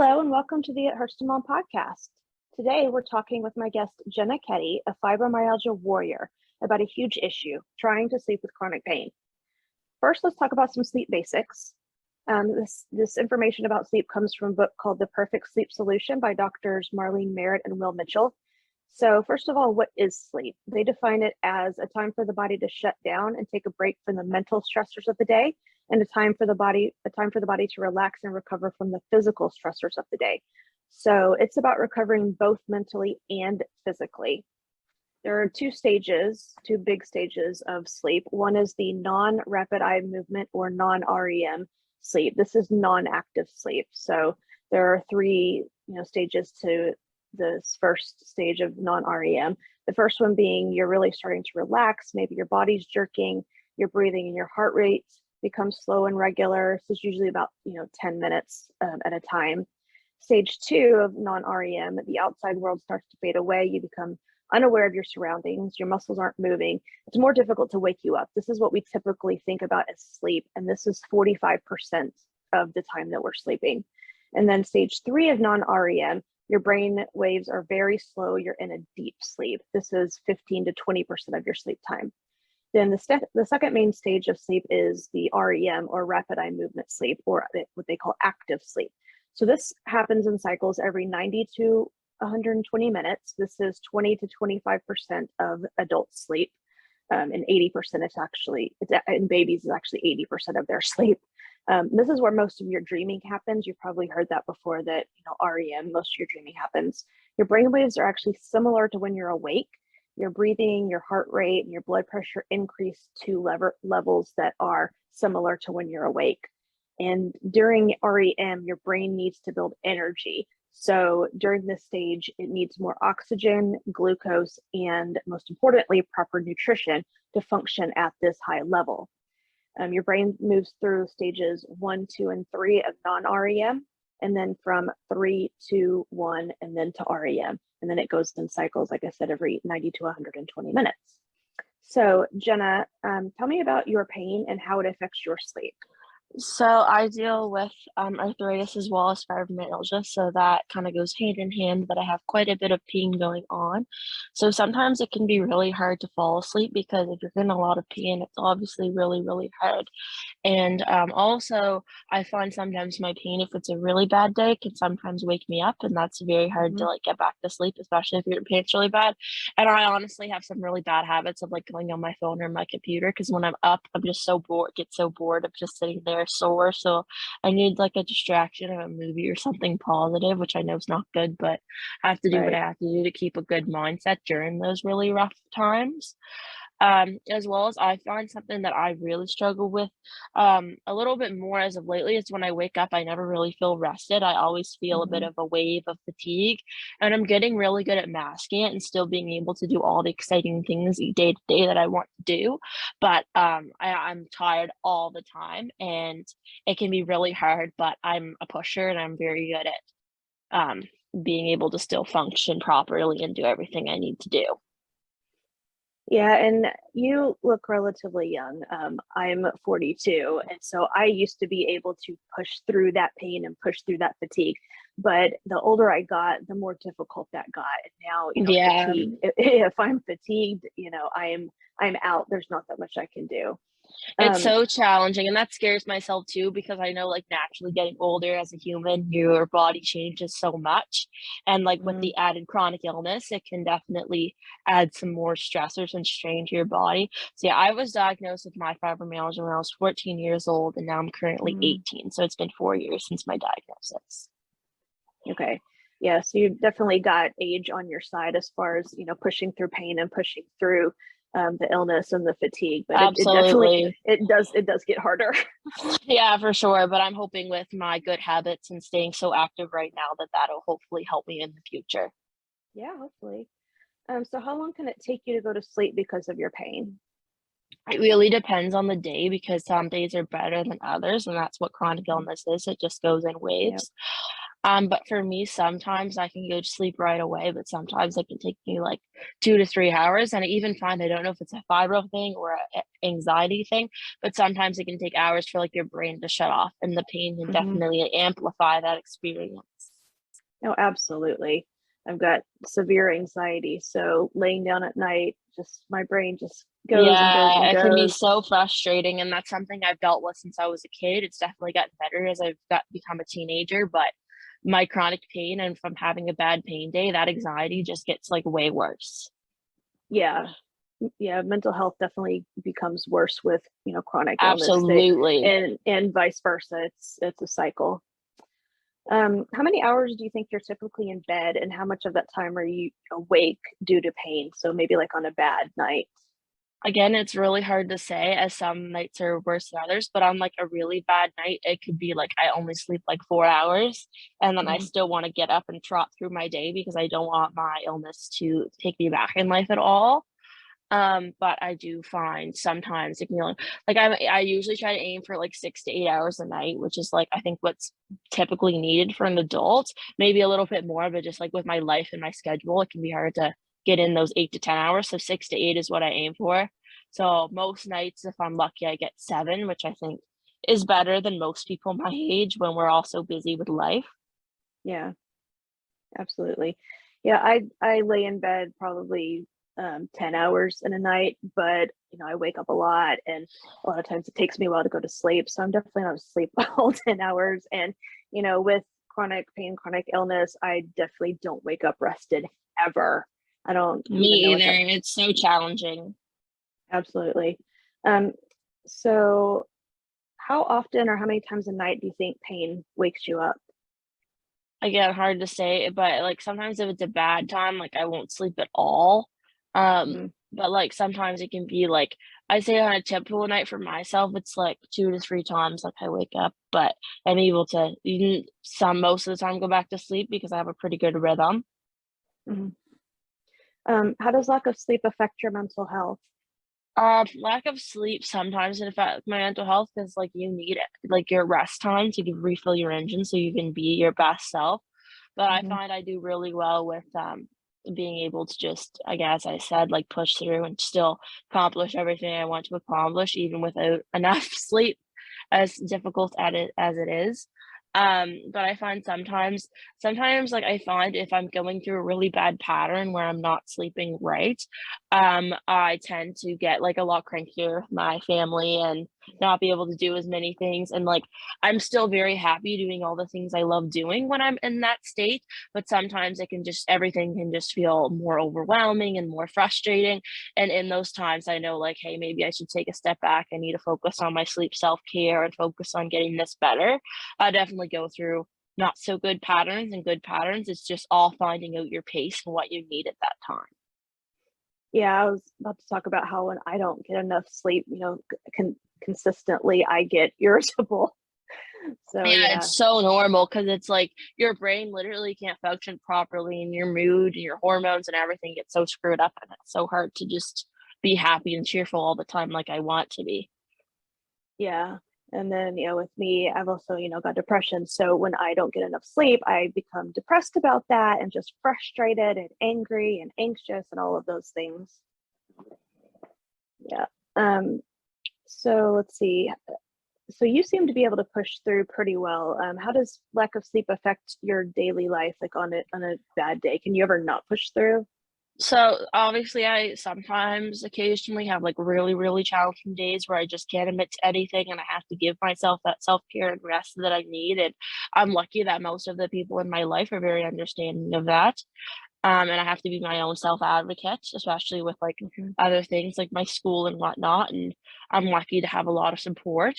Hello and welcome to the ithurtstomom podcast. Today we're talking with my guest Jenna Kedy, a fibromyalgia warrior, about a huge issue, trying to sleep with chronic pain. First, let's talk about some sleep basics. This information about sleep comes from a book called The Perfect Sleep Solution by doctors Marlene Merritt and Will Mitchell. So first of all, what is sleep? They define it as a time for the body to shut down and take a break from the mental stressors of the day, and a time for the body to relax and recover from the physical stressors of the day. So it's about recovering both mentally and physically. There are two big stages of sleep. One is the non-rapid eye movement or non-REM sleep. This is non-active sleep. So there are three stages to this first stage of non-REM. The first one being you're really starting to relax. Maybe your body's jerking, your breathing and your heart rate becomes slow and regular. So it's usually about 10 minutes at a time. Stage 2 of non-REM, the outside world starts to fade away. You become unaware of your surroundings. Your muscles aren't moving. It's more difficult to wake you up. This is what we typically think about as sleep. And this is 45% of the time that we're sleeping. And then stage 3 of non-REM, your brain waves are very slow. You're in a deep sleep. This is 15 to 20% of your sleep time. Then the second main stage of sleep is the REM or rapid eye movement sleep, or what they call active sleep. So this happens in cycles every 90 to 120 minutes. This is 20 to 25% of adult sleep, and 80% in babies is actually 80% of their sleep. This is where most of your dreaming happens. You've probably heard that before, that REM, most of your dreaming happens. Your brain waves are actually similar to when you're awake. Your breathing, your heart rate, and your blood pressure increase to levels that are similar to when you're awake. And during REM, your brain needs to build energy. So during this stage, it needs more oxygen, glucose, and most importantly, proper nutrition to function at this high level. Your brain moves through stages 1, 2, and 3 of non-REM, and then from 3 to 1, and then to REM. And then it goes in cycles, like I said, every 90 to 120 minutes. So Jenna, tell me about your pain and how it affects your sleep. So I deal with arthritis as well as fibromyalgia, so that kind of goes hand in hand, but I have quite a bit of pain going on. So sometimes it can be really hard to fall asleep because if you're in a lot of pain, it's obviously really, really hard. And also, I find sometimes my pain, if it's a really bad day, can sometimes wake me up, and that's very hard to get back to sleep, especially if your pain's really bad. And I honestly have some really bad habits of going on my phone or my computer, because when I'm up, I'm just get so bored of just sitting there sore. So I need a distraction or a movie or something positive, which I know is not good, but I have to do what I have to do to keep a good mindset during those really rough times. As well as I find something that I really struggle with a little bit more as of lately is when I wake up, I never really feel rested. I always feel a bit of a wave of fatigue, and I'm getting really good at masking it and still being able to do all the exciting things day to day that I want to do. But I'm tired all the time, and it can be really hard, but I'm a pusher and I'm very good at being able to still function properly and do everything I need to do. Yeah, and you look relatively young. I'm 42, and so I used to be able to push through that pain and push through that fatigue. But the older I got, the more difficult that got. And now, fatigue, if I'm fatigued, I'm out. There's not that much I can do. It's so challenging, and that scares myself too, because I know naturally getting older as a human, your body changes so much. And with the added chronic illness, it can definitely add some more stressors and strain to your body. So yeah, I was diagnosed with my fibromyalgia when I was 14 years old, and now I'm currently 18. So it's been 4 years since my diagnosis. Okay. Yeah, so you definitely got age on your side as far as, pushing through pain and pushing through the illness and the fatigue, but Absolutely. it does get harder. Yeah, for sure. But I'm hoping with my good habits and staying so active right now that that'll hopefully help me in the future. Yeah, hopefully. So how long can it take you to go to sleep because of your pain? It really depends on the day, because some days are better than others, and that's what chronic illness is. It just goes in Yep. waves. But for me, sometimes I can go to sleep right away, but sometimes it can take me 2 to 3 hours. And I even find, I don't know if it's a fibro thing or a anxiety thing, but sometimes it can take hours for your brain to shut off, and the pain can definitely amplify that experience. Oh, absolutely. I've got severe anxiety, so laying down at night, just my brain just goes and goes and Yeah, it can be goes. so frustrating, and that's something I've dealt with since I was a kid. It's definitely gotten better as I've got become a teenager, but my chronic pain and from having a bad pain day, that anxiety just gets like way worse. Yeah. Yeah, mental health definitely becomes worse with, chronic illness that Absolutely. and vice versa. It's a cycle. How many hours do you think you're typically in bed, and how much of that time are you awake due to pain? So maybe like on a bad night. Again, it's really hard to say as some nights are worse than others, but on like a really bad night, it could be like I only sleep like 4 hours and then I Mhm. still want to get up and trot through my day because I don't want my illness to take me back in life at all. But I do find sometimes it can be like I usually try to aim for like 6 to 8 hours a night, which is like I think what's typically needed for an adult. Maybe a little bit more, but just like with my life and my schedule, it can be hard to get in those 8 to 10 hours. So 6 to 8 is what I aim for. So most nights, if I'm lucky, I get 7, which I think is better than most people my age when we're all so busy with life. Yeah, absolutely. Yeah, I lay in bed probably 10 hours in a night, but I wake up a lot, and a lot of times it takes me a while to go to sleep. So I'm definitely not asleep all 10 hours. And with chronic pain, chronic illness, I definitely don't wake up rested ever. I don't even Me know what that. either. It's so challenging. Absolutely. Um, so how often or how many times a night do you think pain wakes you up? Again, hard to say, but, like, sometimes if it's a bad time, like, I won't sleep at all, Mhm. but, like, sometimes it can be, like I say on a typical night for myself, it's, like, 2 to 3 times, like, I wake up, but I'm able to even some most of the time go back to sleep because I have a pretty good rhythm. Mhm. How does lack of sleep affect your mental health? Lack of sleep sometimes can affect my mental health because like, you need it, like, your rest time to refill your engine so you can be your best self. But I Mhm. find I do really well with, being able to just, I guess I said, like, push through and still accomplish everything I want to accomplish even without enough sleep, as difficult at it as it is. But I find sometimes, like, I find if I'm going through a really bad pattern where I'm not sleeping right, I tend to get, like, a lot crankier with my family and not be able to do as many things, and, like, I'm still very happy doing all the things I love doing when I'm in that state, but sometimes it can just everything can just feel more overwhelming and more frustrating, and in those times, I know, like, "Hey, maybe I should take a step back. I need to focus on my sleep self-care and focus on getting this better." I definitely go through not so good patterns and good patterns. It's just all finding out your pace and what you need at that time. Yeah, I was about to talk about how when I don't get enough sleep, consistently, I get irritable. So Yeah, yeah, it's so normal because it's like your brain literally can't function properly and your mood and your hormones and everything gets so screwed up and it's so hard to just be happy and cheerful all the time like I want to be. yeah. And then, with me, I've also, got depression. So when I don't get enough sleep, I become depressed about that and just frustrated and angry and anxious and all of those things. Yeah. Um, so let's see. So you seem to be able to push through pretty well. How does lack of sleep affect your daily life, like on a bad day? Can you ever not push through? So obviously I sometimes occasionally have like really, really challenging days where I just can't admit to anything and I have to give myself that self-care and rest that I need. And I'm lucky that most of the people in my life are very understanding of that. And I have to be my own self advocate, especially with like Mhm. other things like my school and whatnot. And I'm lucky to have a lot of support.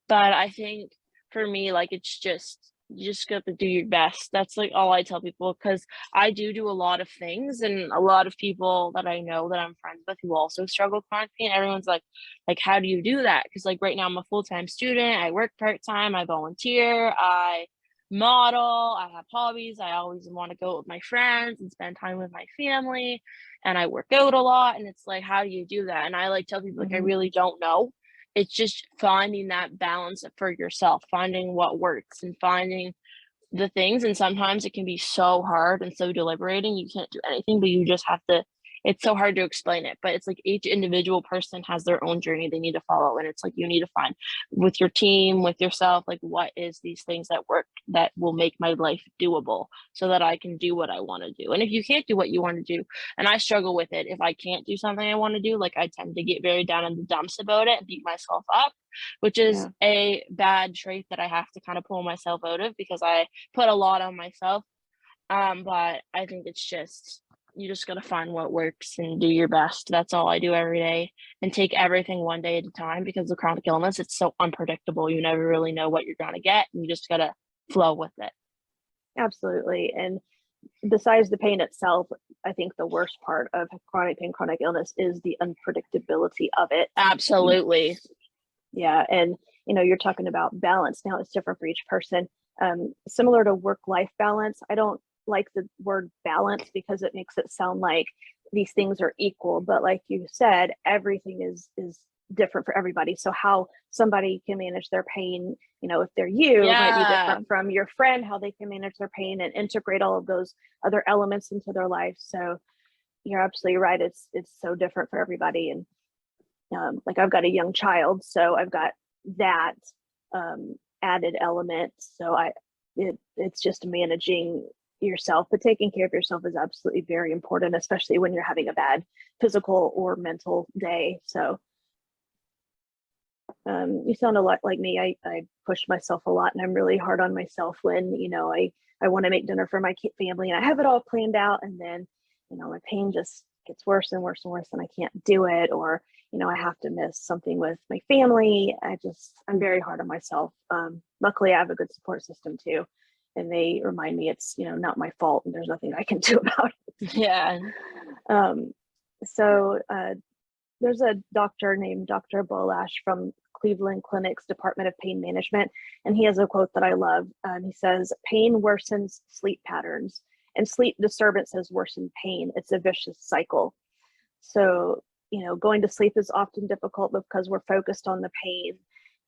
But I think for me, like, it's just you just got to do your best. That's, like, all I tell people because I do a lot of things, and a lot of people that I know that I'm friends with who also struggle with chronic pain, everyone's like, "How do you do that?" Because like, right now I'm a full-time student, I work part-time, I volunteer, I model, I have hobbies, I always wanna go with my friends and spend time with my family, and I work out a lot, and it's like, "How do you do that?" And I, like, tell people, like, "I Mhm. really don't know." It's just finding that balance for yourself, finding what works and finding the things, and sometimes it can be so hard and so deliberating, you can't do anything, but you just have to it's so hard to explain it, but it's like each individual person has their own journey they need to follow. And it's like you need to find with your team, with yourself, like what is these things that work that will make my life doable so that I can do what I want to do. And if you can't do what you want to do, and I struggle with it, if I can't do something I want to do, like I tend to get very down in the dumps about it and beat myself up, which is Yeah, a bad trait that I have to kind of pull myself out of because I put a lot on myself. But I think it's just you just gotta find what works and do your best. That's all I do every day and take everything one day at a time because of chronic illness, it's so unpredictable. You never really know what you're gonna get, and you just gotta flow with it. absolutely. And besides the pain itself, I think the worst part of chronic pain, chronic illness is the unpredictability of it. Absolutely. Yeah, and you're talking about balance. Now it's different for each person. Similar to work-life balance, I don't like the word balance because it makes it sound like these things are equal. But like you said, everything is different for everybody. So how somebody can manage their pain, if they're you, might be Yeah. different from your friend, how they can manage their pain and integrate all of those other elements into their life. So you're absolutely right. It's so different for everybody. And like I've got a young child, so I've got that added element. So it's just managing yourself, but taking care of yourself is absolutely very important, especially when you're having a bad physical or mental day. So you sound a lot like me. I push myself a lot, and I'm really hard on myself when I want to make dinner for my family and I have it all planned out, and then my pain just gets worse and worse and worse, and I can't do it, or I have to miss something with my family. I'm very hard on myself. Luckily, I have a good support system too, and they remind me it's not my fault and there's nothing I can do about it. Yeah. Um, so there's a doctor named Dr. Bolash from Cleveland Clinic's Department of Pain Management, and he has a quote that I love. He says, "Pain worsens sleep patterns, and sleep disturbances worsen pain. It's a vicious cycle." So, going to sleep is often difficult because we're focused on the pain,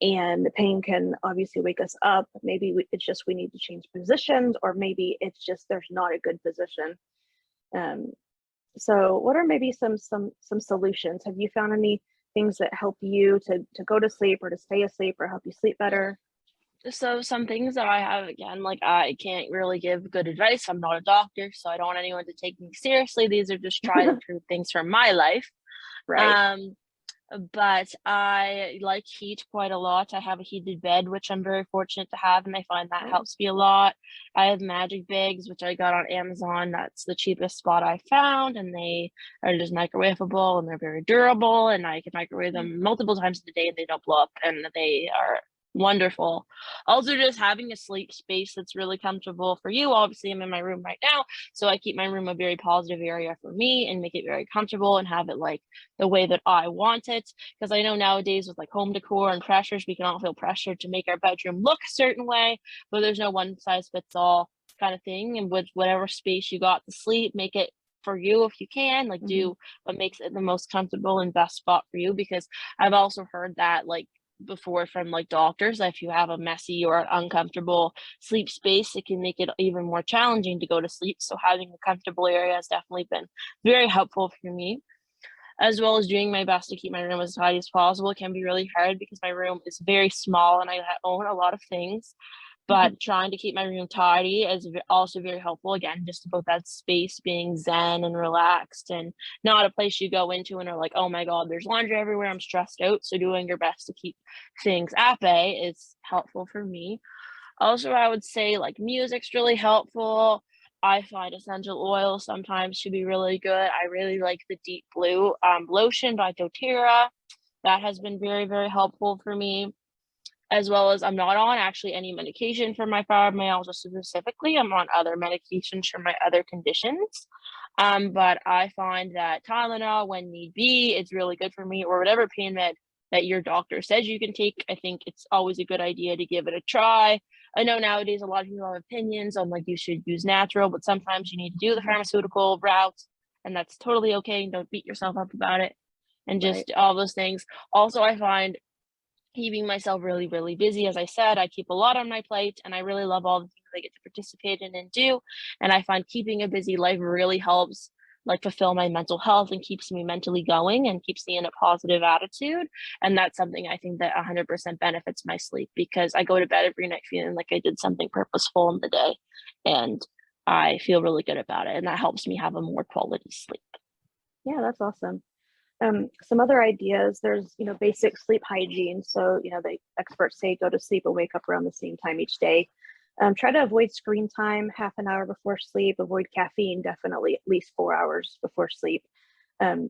and the pain can obviously wake us up. Maybe it's just we need to change positions, or maybe it's just there's not a good position. Um, so what are maybe some solutions? Have you found any things that help you to go to sleep or to stay asleep or help you sleep better? So some things that I have, again, like I can't really give good advice. I'm not a doctor, so I don't want anyone to take me seriously. These are just tried and true things from my life. Right. Um, but I like heat quite a lot. I have a heated bed, which I'm very fortunate to have, and I find that Oh, helps me a lot. I have magic bags, which I got on Amazon. That's the cheapest spot I found, and they are just microwavable and they're very durable, and I can microwave them multiple times in the day and they don't blow up, and they are wonderful. Also, just having a sleep space that's really comfortable for you. Obviously, I'm in my room right now, so I keep my room a very positive area for me and make it very comfortable and have it like the way that I want it. Because I know nowadays with like home decor and pressures, we can all feel pressured to make our bedroom look a certain way, but there's no one size fits all kind of thing. And with whatever space you got to sleep, make it for you if you can, like mm-hmm. do what makes it the most comfortable and best spot for you. Because I've also heard that like before from like doctors that if you have a messy or uncomfortable sleep space, it can make it even more challenging to go to sleep. So having a comfortable area has definitely been very helpful for me, as well as doing my best to keep my room as tidy as possible. It can be really hard because my room is very small and I own a lot of things, Mm-hmm. but trying to keep my room tidy is also very helpful. Again, just about that space being zen and relaxed and not a place you go into and are like, oh my God, there's laundry everywhere. I'm stressed out. So doing your best to keep things at bay is helpful for me. Also, I would say like music's really helpful. I find essential oil sometimes to be really good. I really like the Deep Blue lotion by doTERRA. That has been very, very helpful for me, as well as I'm not on actually any medication for my fibromyalgia specifically. I'm on other medications for my other conditions. But I find that Tylenol, when need be, is really good for me, or whatever pain med that your doctor says you can take. I think it's always a good idea to give it a try. I know nowadays a lot of people have opinions on like you should use natural, but sometimes you need to do the pharmaceutical route, and that's totally okay. Don't beat yourself up about it, and Right. just all those things. Also, I find keeping myself really, really busy. As I said, I keep a lot on my plate and I really love all the things I get to participate in and do. And I find keeping a busy life really helps like fulfill my mental health and keeps me mentally going and keeps me in a positive attitude. And that's something I think that 100% benefits my sleep, because I go to bed every night feeling like I did something purposeful in the day, and I feel really good about it. And that helps me have a more quality sleep. Yeah, that's awesome. Some other ideas, there's, basic sleep hygiene. So, the experts say go to sleep and wake up around the same time each day. Try to avoid screen time half an hour before sleep. Avoid caffeine, definitely at least 4 hours before sleep.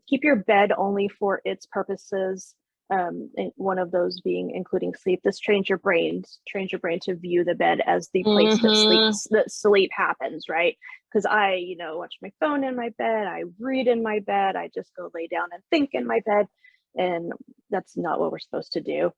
Keep your bed only for its purposes. And one of those being including sleep. This trains your brain to view the bed as the place that sleep happens, right? Because I, watch my phone in my bed, I read in my bed, I just go lay down and think in my bed, and that's not what we're supposed to do.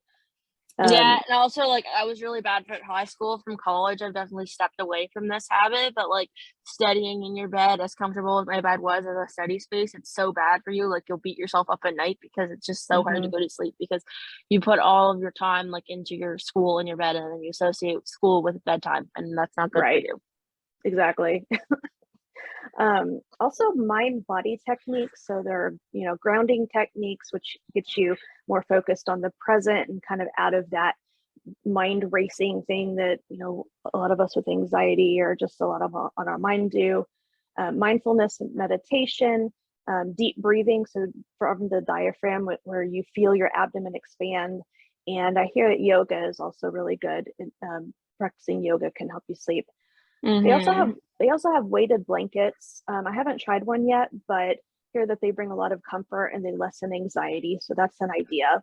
Yeah, and also, like, I was really bad for it in high school. From college, I've definitely stepped away from this habit, but, like, studying in your bed, as comfortable as my bed was as a study space, it's so bad for you. Like, you'll beat yourself up at night because it's just so hard to go to sleep, because you put all of your time, like, into your school in your bed, and then you associate school with bedtime, and that's not good for you. Exactly. Also mind body techniques. So there are, grounding techniques, which gets you more focused on the present and kind of out of that mind racing thing that, a lot of us with anxiety or just a lot of on our mind do. Mindfulness and meditation, deep breathing. So from the diaphragm, where you feel your abdomen expand. And I hear that yoga is also really good. Practicing yoga can help you sleep. They also have weighted blankets. I haven't tried one yet, but hear that they bring a lot of comfort and they lessen anxiety. So that's an idea.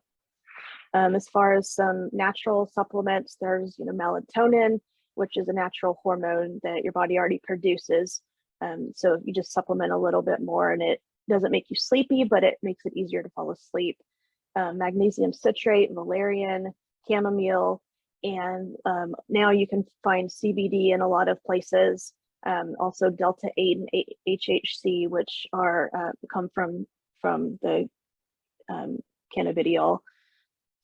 As far as some natural supplements, there's melatonin, which is a natural hormone that your body already produces. So you just supplement a little bit more, and it doesn't make you sleepy, but it makes it easier to fall asleep. Magnesium citrate, valerian, chamomile. And now you can find CBD in a lot of places. Also Delta 8 and HHC, which come from the cannabidiol.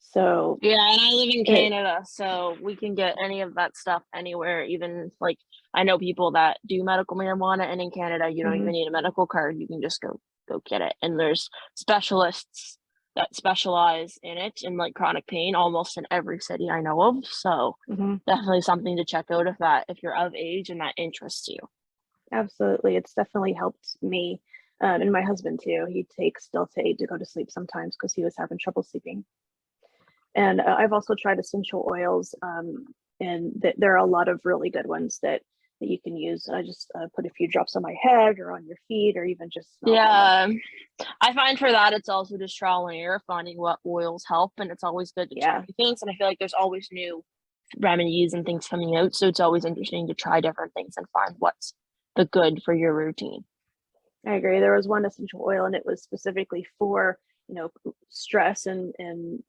So yeah, and I live in Canada, so we can get any of that stuff anywhere. Even, like, I know people that do medical marijuana, and in Canada you don't even need a medical card. You can just go get it. And there's specialists that specialize in it, in like chronic pain, almost in every city I know of. So definitely something to check out if you're of age and that interests you. Absolutely. It's definitely helped me. And my husband too. He takes Delta 8 to go to sleep sometimes because he was having trouble sleeping. And I've also tried essential oils, and there are a lot of really good ones that you can use. I just put a few drops on my head or on your feet, or even just smell them. I find for that it's also just trial and error, finding what oils help, and it's always good to try new things. And I feel like there's always new remedies and things coming out, so it's always interesting to try different things and find what's the good for your routine. I agree. There was one essential oil, and it was specifically for stress and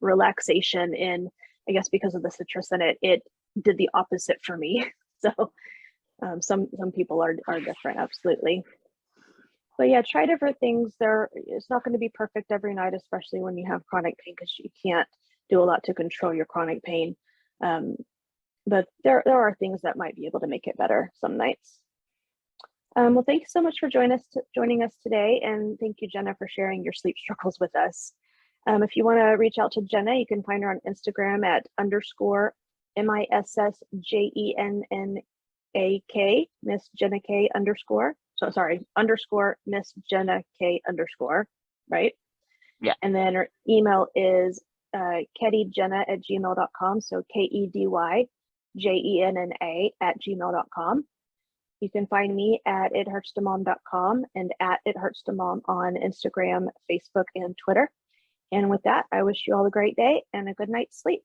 relaxation. And I guess because of the citrus in it, it did the opposite for me. So some people are different, absolutely. But yeah, try different things. It's not going to be perfect every night, especially when you have chronic pain, because you can't do a lot to control your chronic pain. But there are things that might be able to make it better some nights. Well, thank you so much for joining us today, and thank you, Jenna, for sharing your sleep struggles with us. If you want to reach out to Jenna, you can find her on Instagram at _ MISSJENNAK, Miss Jenna K _ So sorry, _ Miss Jenna K _, right? Yeah. And then her email is kedyjenna@gmail.com. So KEDYJENNA@gmail.com. You can find me at ithurtstomom.com and at ithurtstomom on Instagram, Facebook, and Twitter. And with that, I wish you all a great day and a good night's sleep.